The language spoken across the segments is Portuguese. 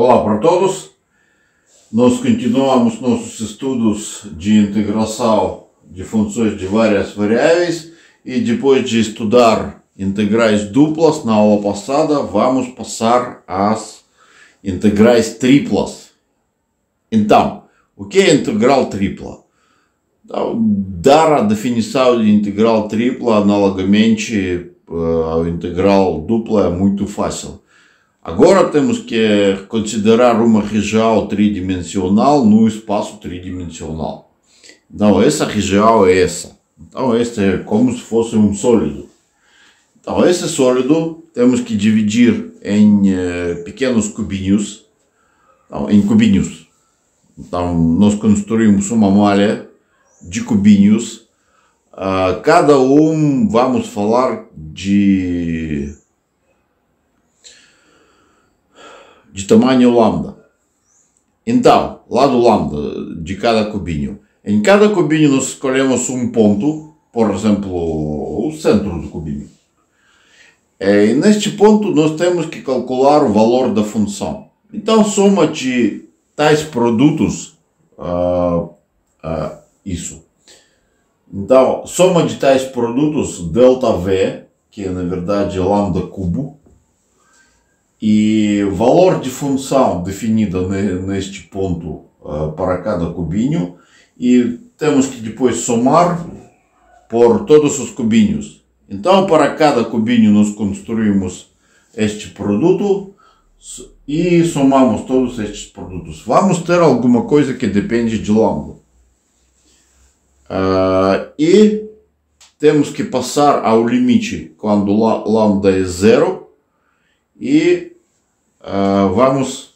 Olá para todos, nós continuamos nossos estudos de integração de funções de várias variáveis e depois de estudar integrais duplas na aula passada, vamos passar às integrais triplas. Então, o que é integral tripla? Dar a definição de integral tripla analogamente ao integral dupla é muito fácil. Agora temos que considerar uma região tridimensional no espaço tridimensional. Então, essa região é essa. Então, esse é como se fosse um sólido. Então, esse sólido temos que dividir em pequenos cubinhos. Então, em cubinhos. Então, nós construímos uma malha de cubinhos. Cada um vamos falar de tamanho lambda. Então, lá do lambda de cada cubinho. Em cada cubinho nós escolhemos um ponto, por exemplo, o centro do cubinho. E neste ponto nós temos que calcular o valor da função. Então, soma de tais produtos, isso. Então, soma de tais produtos, ΔV, que é na verdade lambda cubo, e o valor de função definida neste ponto para cada cubinho, e temos que depois somar por todos os cubinhos. Então, para cada cubinho nós construímos este produto e somamos todos estes produtos. Vamos ter alguma coisa que depende de lambda. E temos que passar ao limite quando lambda é zero. E vamos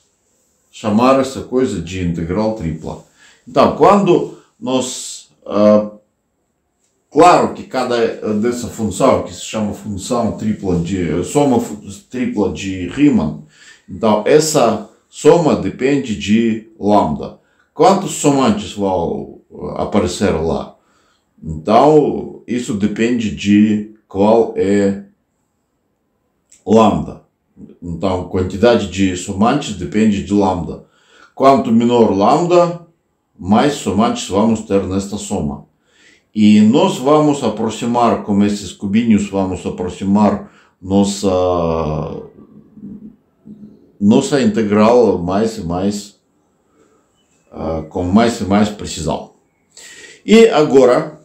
chamar essa coisa de integral tripla. Então, quando nós... claro que cada dessa função, que se chama função tripla de... soma tripla de Riemann, então essa soma depende de lambda. Quantos somantes vão aparecer lá? Então, isso depende de qual é lambda. Então, quantidade de somantes depende de lambda. Quanto menor lambda, mais somantes vamos ter nesta soma. E nós vamos aproximar, com esses cubinhos, vamos aproximar nossa integral mais e mais, com mais e mais precisão. E agora,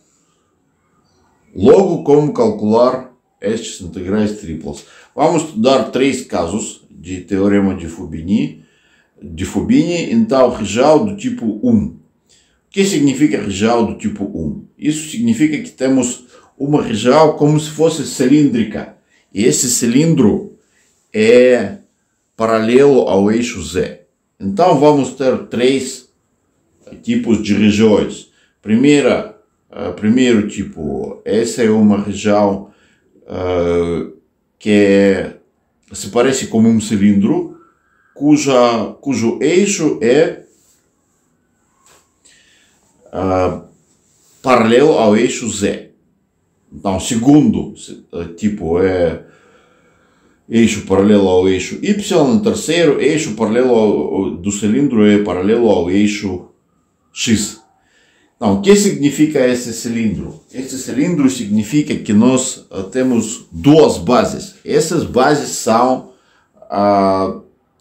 logo como calcular estes integrais triplas. Vamos estudar três casos de teorema de Fubini. Então, região do tipo 1. O que significa região do tipo 1? Isso significa que temos uma região como se fosse cilíndrica. E esse cilindro é paralelo ao eixo Z. Então, vamos ter três tipos de regiões. Primeiro tipo, essa é uma região que se parece como um cilindro, cujo eixo é paralelo ao eixo Z. Então, segundo tipo é eixo paralelo ao eixo Y, terceiro eixo paralelo do cilindro é paralelo ao eixo X. Então, o que significa esse cilindro? Esse cilindro significa que nós temos duas bases. Essas bases são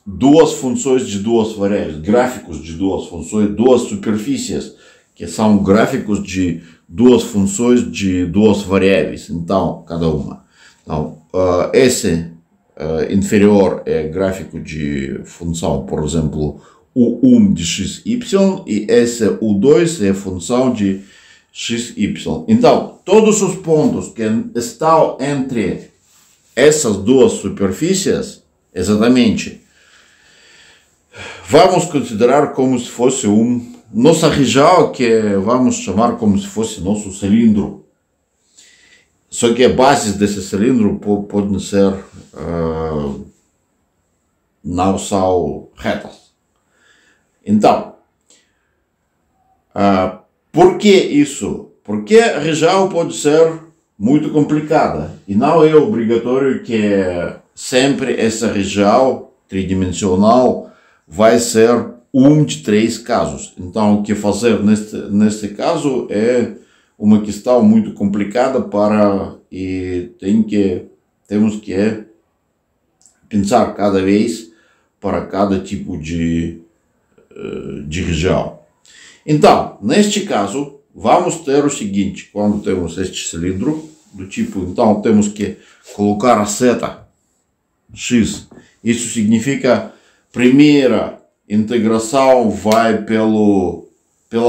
duas funções de duas variáveis, gráficos de duas funções, duas superfícies, que são gráficos de duas funções de duas variáveis, então, cada uma. Então, esse inferior é gráfico de função, por exemplo, U1 de xy, e esse U2 é função de xy. Então, todos os pontos que estão entre essas duas superfícies, exatamente, vamos considerar como se fosse nossa região, que vamos chamar como se fosse nosso cilindro. Só que as bases desse cilindro podem ser, não são retas. Então, por que isso? Porque a região pode ser muito complicada e não é obrigatório que sempre essa região tridimensional vai ser de 3 casos. Então, o que fazer neste caso é uma questão muito complicada e temos que pensar cada vez para cada tipo de região. Então, neste caso, vamos ter o seguinte: quando temos este cilindro do tipo, então temos que colocar a seta X. Isso significa primeira integração vai pela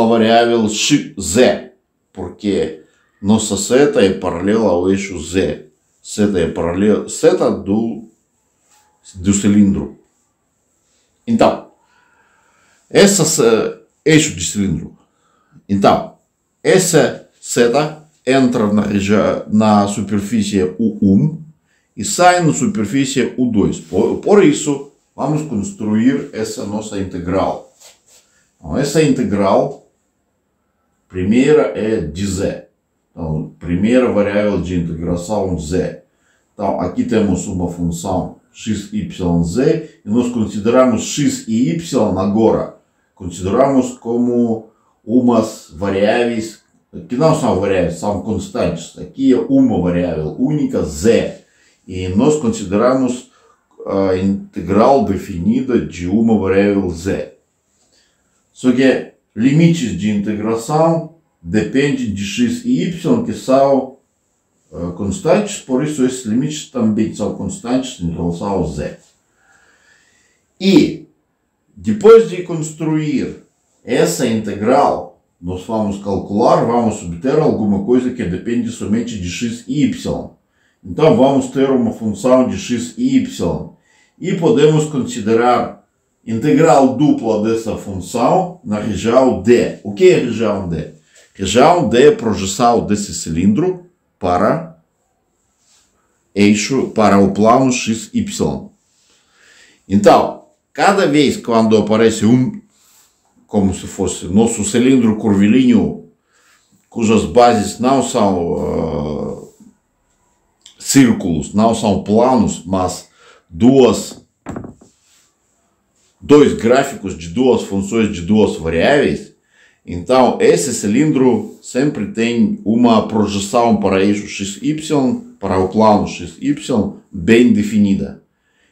variável z, porque nossa seta é paralela ao eixo z. Seta é paralela seta do cilindro. Então, eixo de cilindro. Então, essa seta entra na superfície U1 e sai na superfície U2. Por isso, vamos construir essa nossa integral. Então, essa integral, primeira é de z. Então, primeira variável de integração z. Então, aqui temos uma função x, y, z e nós consideramos x e y agora. Consideramos como umas variáveis que não são variáveis, são constantes. Aqui é uma variável única, z. E nós consideramos a integral definida de uma variável z. Só que limites de integração dependem de x e y, que são constantes, por isso esses limites também são constantes em relação ao z. E depois de construir essa integral, nós vamos calcular, vamos obter alguma coisa que depende somente de x e y. Então vamos ter uma função de x e y. E podemos considerar integral dupla dessa função na região D. O que é a região D? Região D é a projeção desse cilindro para o plano x, y. Então, cada vez quando aparece como se fosse nosso cilindro curvilíneo, cujas bases não são círculos, não são planos, mas dois gráficos de duas funções de duas variáveis, então esse cilindro sempre tem uma projeção para eixo XY, para o plano XY bem definida.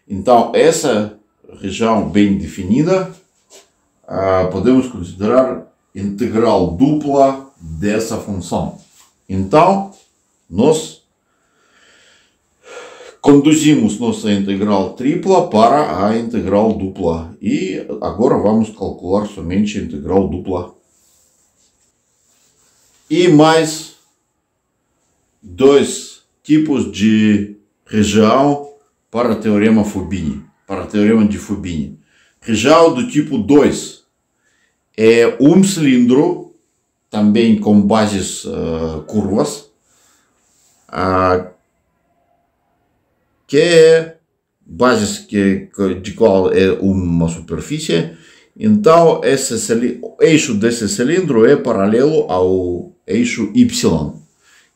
Então essa região bem definida podemos considerar integral dupla dessa função. Então nós conduzimos nossa integral tripla para a integral dupla. E agora vamos calcular somente a integral dupla. E mais 2 tipos de região para o teorema Fubini, para o teorema de Fubini. Região do tipo 2 é um cilindro, também com bases curvas, que é bases de qual é uma superfície. Então o eixo desse cilindro é paralelo ao eixo Y.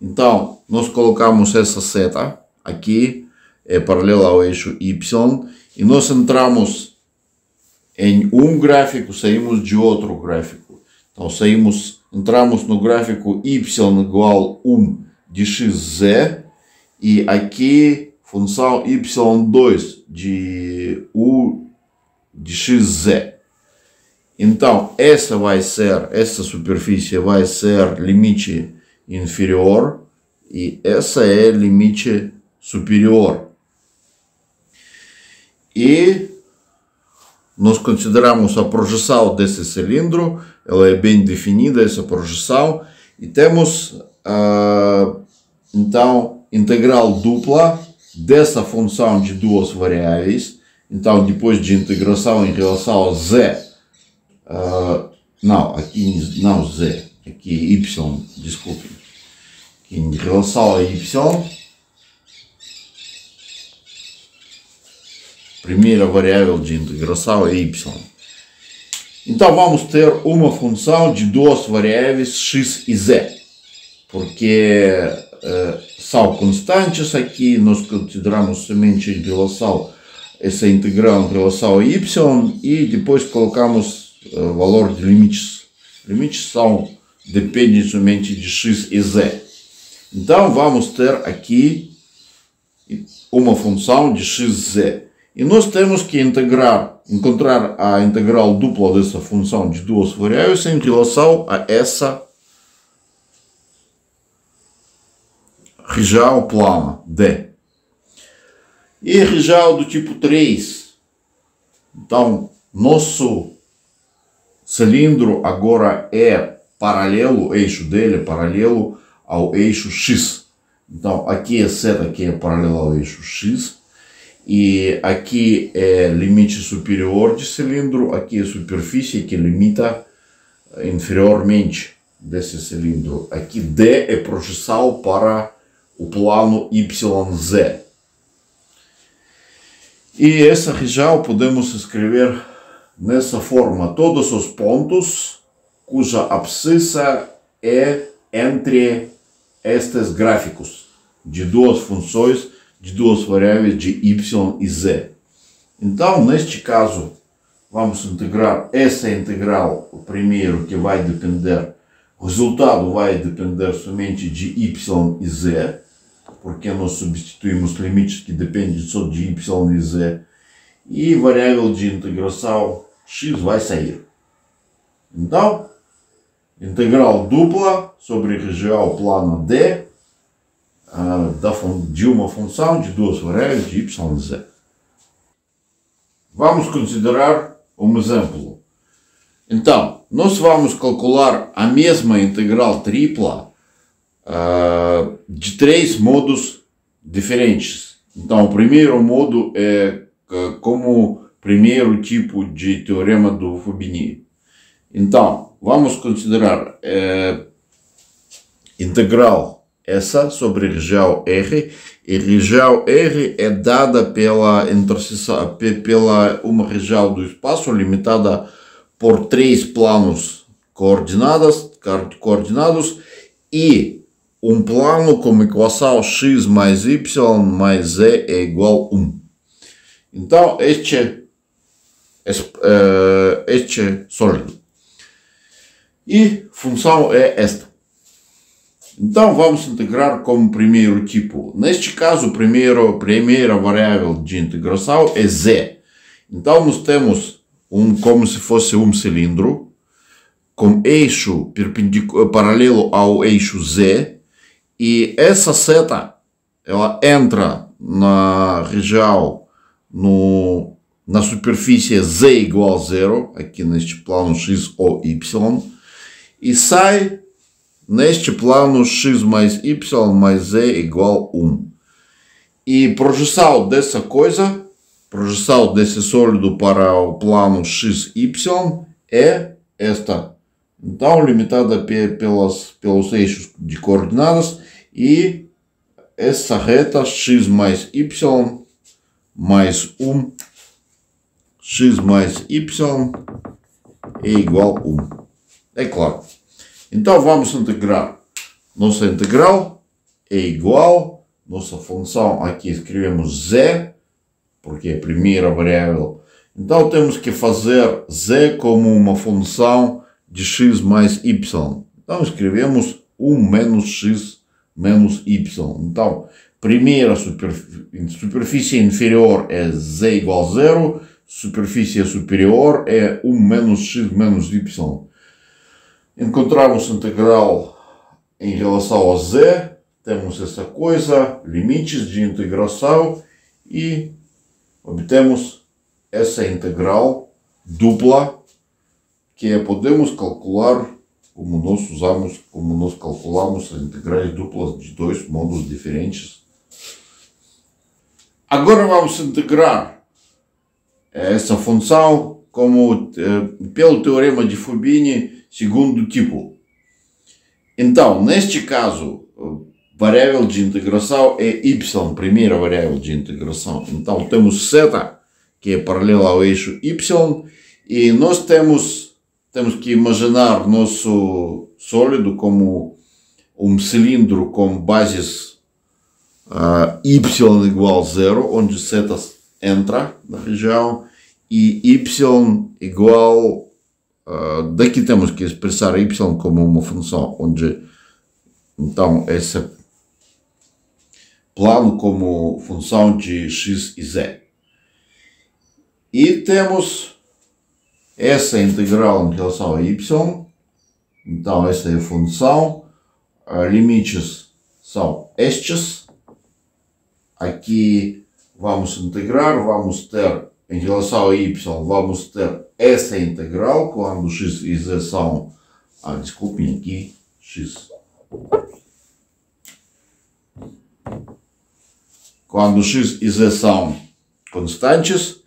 Então nós colocamos essa seta aqui, é paralela ao eixo Y, e nós entramos em um gráfico, saímos de outro gráfico. Então entramos no gráfico Y igual 1 de xz, e aqui função y2 de u de xz. Então essa superfície vai ser limite inferior e essa é limite superior. E nós consideramos a projeção desse cilindro, ela é bem definida, essa projeção, e temos então integral dupla dessa função de duas variáveis. Então depois de integração em relação ao z, aqui não z, aqui y, desculpem, aqui em relação a y, primeira variável de integração é y. Então vamos ter uma função de duas variáveis x e z, porque são constantes. Aqui nós consideramos somente em relação essa integral em relação a y e depois colocamos o valor de limites. Limites são dependem somente de x e z. Então vamos ter aqui uma função de x, z. E nós temos que encontrar a integral dupla dessa função de duas variáveis em relação a essa região plana D. E região do tipo 3. Então, nosso cilindro agora é paralelo, o eixo dele é paralelo ao eixo X. Então, aqui é seta que é paralelo ao eixo X. E aqui é limite superior de cilindro, aqui é superfície que limita inferiormente desse cilindro. Aqui D é projeção para o plano YZ. E essa região podemos escrever nessa forma: todos os pontos cuja abscissa é entre estes gráficos de duas funções, de duas variáveis de y e z. Então, neste caso, vamos integrar essa integral, o primeiro que vai depender, o resultado vai depender somente de y e z, porque nós substituímos limites que dependem só de y e z, e variável de integração x vai sair. Então, integral dupla sobre região plana D de uma função de duas variáveis de y e z. Vamos considerar um exemplo. Então, nós vamos calcular a mesma integral tripla de três modos diferentes. Então, o primeiro modo é como primeiro tipo de teorema do Fubini. Então, vamos considerar integral essa sobre região R, e região R é dada pela interseção, pela uma região do espaço limitada por três planos coordenados e um plano com equação x mais y mais z é igual a 1. Então, este sólido. E função é esta. Então, vamos integrar como primeiro tipo. Neste caso, a primeira variável de integração é z. Então, nós temos como se fosse um cilindro com eixo perpendicular paralelo ao eixo z, e essa seta ela entra na região na superfície z igual a 0, aqui neste plano x ou y, e sai neste plano x mais y mais z igual a 1. E projeção dessa coisa, projeção desse sólido para o plano x, y é esta. Então, limitada pelos eixos de coordenadas, e essa reta x mais y mais 1, x mais y é igual a 1. É claro. Então, vamos integrar. Nossa integral é igual, nossa função, aqui escrevemos z, porque é a primeira variável. Então, temos que fazer z como uma função de x mais y. Então, escrevemos 1 menos x menos y. Então, primeira superfície inferior é z igual a 0, superfície superior é 1 menos x menos y. Encontramos a integral em relação a z, temos essa coisa, limites de integração, e obtemos essa integral dupla que podemos calcular como nós calculamos as integrais duplas de dois modos diferentes. Agora vamos integrar essa função pelo teorema de Fubini segundo tipo. Então, neste caso, variável de integração é y, primeira variável de integração. Então, temos θ, que é paralela ao eixo y, e nós temos que imaginar nosso sólido como um cilindro com bases y igual a 0, onde θ entra na região e y igual, daqui temos que expressar y como uma função, onde então esse plano como função de x e z. E temos essa integral em relação a y, então essa é a função, limites são estes, aqui vamos integrar, vamos ter em relação a y, vamos ter essa integral quando x e z são, desculpem aqui, x. Quando x e z são constantes,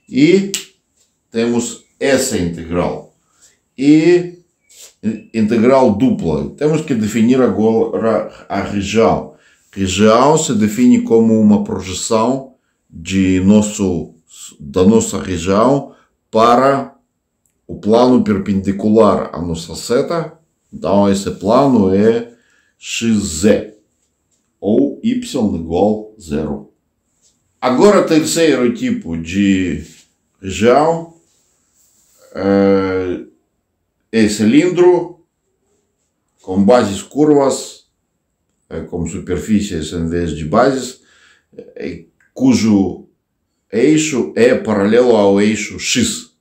e temos essa integral. E integral dupla. Temos que definir agora a região. Região se define como uma projeção da nossa região para o plano perpendicular à nossa seta. Então, esse plano é xz, ou y igual 0. Agora, terceiro tipo de região é cilindro com bases curvas, como superfícies em vez de bases, cujo eixo é paralelo ao eixo x.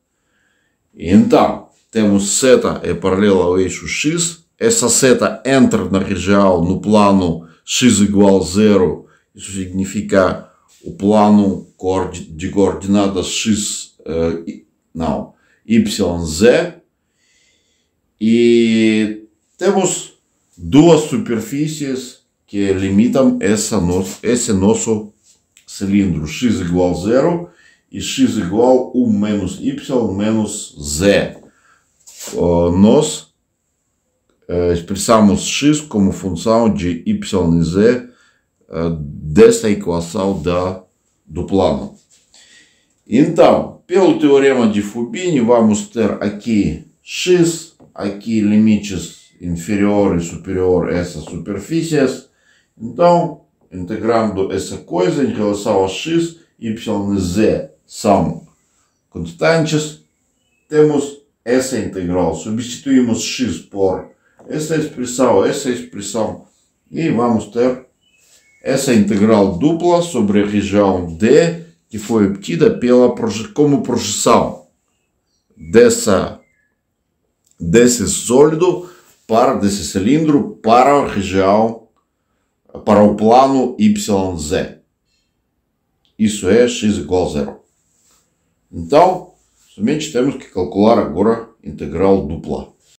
Então, temos seta é paralela ao eixo x, essa seta entra na região no plano x igual 0, isso significa o plano de coordenadas x, yz, e temos duas superfícies que limitam esse nosso cilindro, x igual 0 e x igual 1 menos y menos z. Nós expressamos x como função de y e z desta equação do plano. Então, pelo teorema de Fubini, vamos ter aqui x, aqui limites inferior e superior a essas superfícies. Então, integrando essa coisa em relação a x, y e z são constantes, temos essa integral. Substituímos x por essa expressão, e vamos ter essa integral dupla sobre a região D, que foi obtida como projeção desse sólido, desse cilindro, para a região, para o plano YZ. Isso é x igual a 0. Então, somente temos que calcular agora a integral dupla.